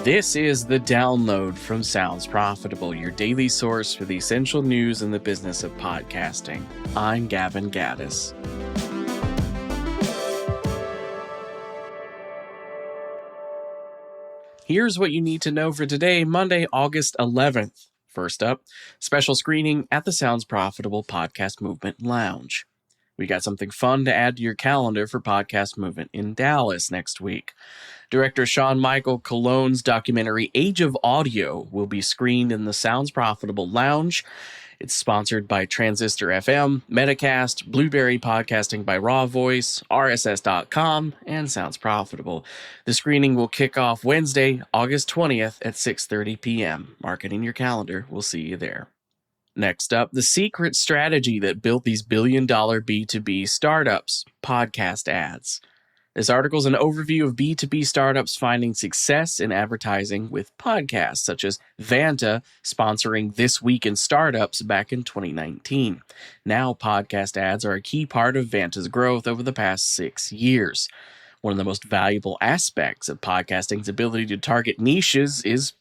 This is The Download from Sounds Profitable, your daily source for the essential news in the business of podcasting. I'm Gavin Gaddis. Here's what you need to know for today, Monday, August 11th. First up, special screening at the Sounds Profitable Podcast Movement Lounge. We got something fun to add to your calendar for Podcast Movement in Dallas next week. Director Sean Michael Cologne's documentary Age of Audio will be screened in the Sounds Profitable Lounge. It's sponsored by Transistor FM, Metacast, Blueberry Podcasting by Raw Voice, RSS.com, and Sounds Profitable. The screening will kick off Wednesday, August 20th at 6:30 p.m. Mark it in your calendar. We'll see you there. Next up, the secret strategy that built these billion-dollar B2B startups, podcast ads. This article is an overview of B2B startups finding success in advertising with podcasts, such as Vanta sponsoring This Week in Startups back in 2019. Now, podcast ads are a key part of Vanta's growth over the past 6 years. One of the most valuable aspects of podcasting's ability to target niches is,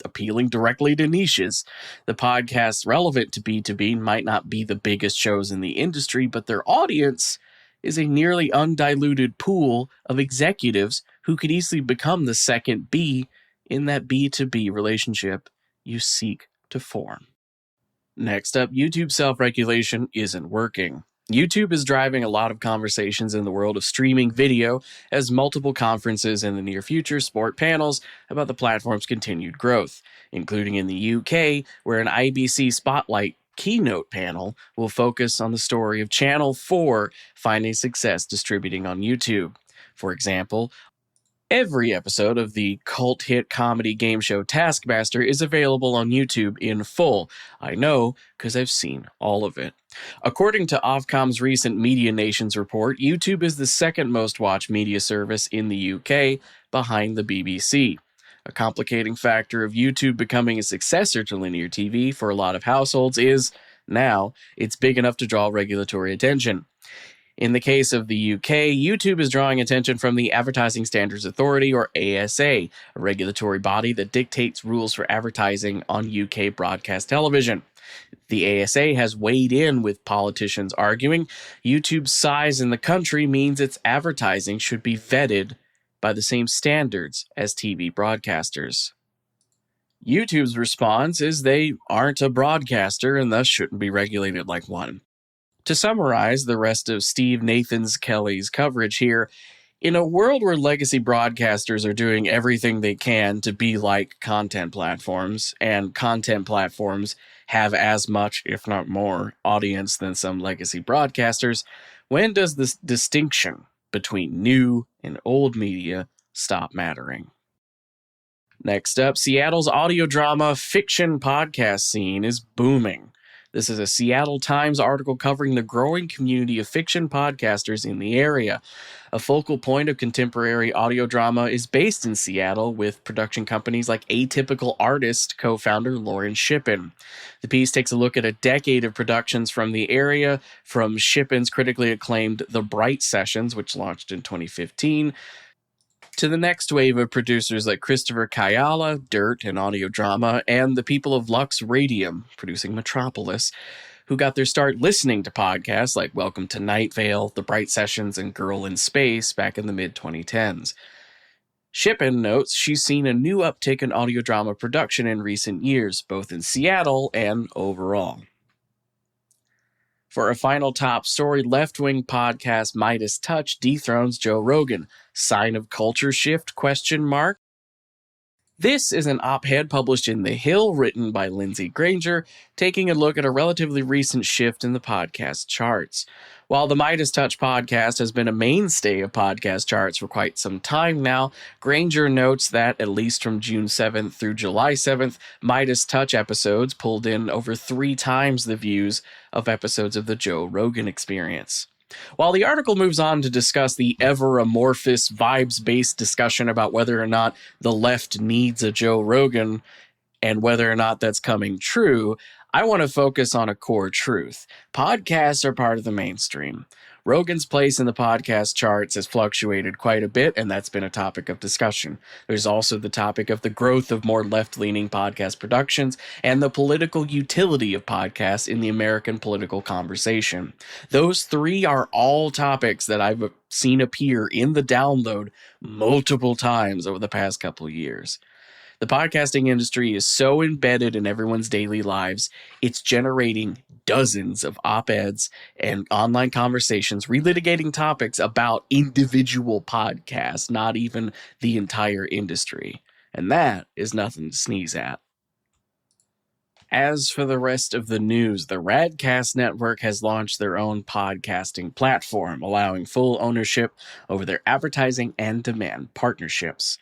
appealing directly to niches. The podcasts relevant to B2B might not be the biggest shows in the industry, but their audience is a nearly undiluted pool of executives who could easily become the second B in that B2B relationship you seek to form. Next up, YouTube self-regulation isn't working. YouTube is driving a lot of conversations in the world of streaming video as multiple conferences in the near future sport panels about the platform's continued growth, including in the UK, where an IBC Spotlight keynote panel will focus on the story of Channel 4 finding success distributing on YouTube. For example, every episode of the cult hit comedy game show Taskmaster is available on YouTube in full. I know, because I've seen all of it. According to Ofcom's recent Media Nations report, YouTube is the second most watched media service in the UK, behind the BBC. A complicating factor of YouTube becoming a successor to linear TV for a lot of households is, now, it's big enough to draw regulatory attention. In the case of the UK, YouTube is drawing attention from the Advertising Standards Authority, or ASA, a regulatory body that dictates rules for advertising on UK broadcast television. The ASA has weighed in with politicians arguing YouTube's size in the country means its advertising should be vetted by the same standards as TV broadcasters. YouTube's response is they aren't a broadcaster and thus shouldn't be regulated like one. To summarize the rest of Steve Kelly's coverage here, in a world where legacy broadcasters are doing everything they can to be like content platforms, and content platforms have as much, if not more, audience than some legacy broadcasters, when does this distinction between new and old media stop mattering? Next up, Seattle's audio drama fiction podcast scene is booming. This is a Seattle Times article covering the growing community of fiction podcasters in the area. A focal point of contemporary audio drama is based in Seattle, with production companies like Atypical Artist co-founder Lauren Shippen. The piece takes a look at a decade of productions from the area, from Shippen's critically acclaimed The Bright Sessions, which launched in 2015, to the next wave of producers like Christopher Kayala, Dirt, and audio drama, and the people of Lux Radium, producing Metropolis, who got their start listening to podcasts like Welcome to Night Vale, The Bright Sessions, and Girl in Space back in the mid-2010s. Shippen notes she's seen a new uptick in audio drama production in recent years, both in Seattle and overall. For a final top story, left-wing podcast MeidasTouch dethrones Joe Rogan. Sign of culture shift? ? This is an op-ed published in The Hill, written by Lindsay Granger, taking a look at a relatively recent shift in the podcast charts. While the MeidasTouch podcast has been a mainstay of podcast charts for quite some time now, Granger notes that, at least from June 7th through July 7th, MeidasTouch episodes pulled in over 3 times the views of episodes of the Joe Rogan Experience. While the article moves on to discuss the ever-amorphous, vibes-based discussion about whether or not the left needs a Joe Rogan and whether or not that's coming true, I want to focus on a core truth. Podcasts are part of the mainstream. Rogan's place in the podcast charts has fluctuated quite a bit, and that's been a topic of discussion. There's also the topic of the growth of more left-leaning podcast productions and the political utility of podcasts in the American political conversation. Those three are all topics that I've seen appear in the download multiple times over the past couple of years. The podcasting industry is so embedded in everyone's daily lives, it's generating dozens of op-eds and online conversations relitigating topics about individual podcasts, not even the entire industry. And that is nothing to sneeze at. As for the rest of the news, the Radcast Network has launched their own podcasting platform, allowing full ownership over their advertising and demand partnerships.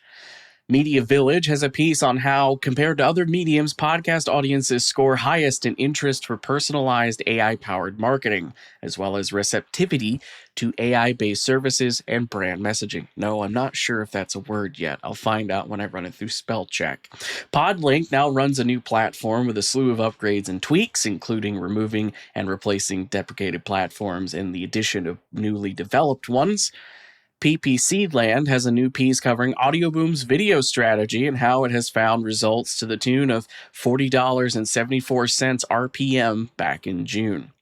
Media Village has a piece on how, compared to other mediums, podcast audiences score highest in interest for personalized AI-powered marketing, as well as receptivity to AI-based services and brand messaging. No, I'm not sure if that's a word yet. I'll find out when I run it through spell check. Podlink now runs a new platform with a slew of upgrades and tweaks, including removing and replacing deprecated platforms and the addition of newly developed ones. PPC Land has a new piece covering Audioboom's video strategy and how it has found results to the tune of $40.74 RPM back in June.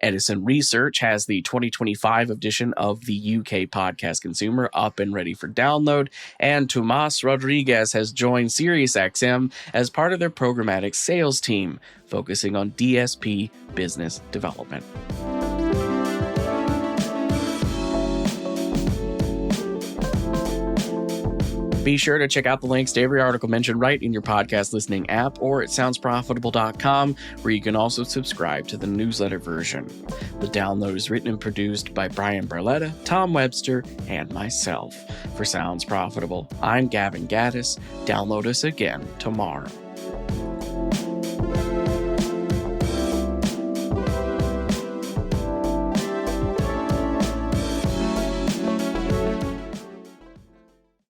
Edison Research has the 2025 edition of the UK Podcast Consumer up and ready for download, and Tomas Rodriguez has joined SiriusXM as part of their programmatic sales team, focusing on DSP business development. Be sure to check out the links to every article mentioned right in your podcast listening app or at soundsprofitable.com, where you can also subscribe to the newsletter version. The download is written and produced by Brian Barletta, Tom Webster, and myself. For Sounds Profitable, I'm Gavin Gaddis. Download us again tomorrow.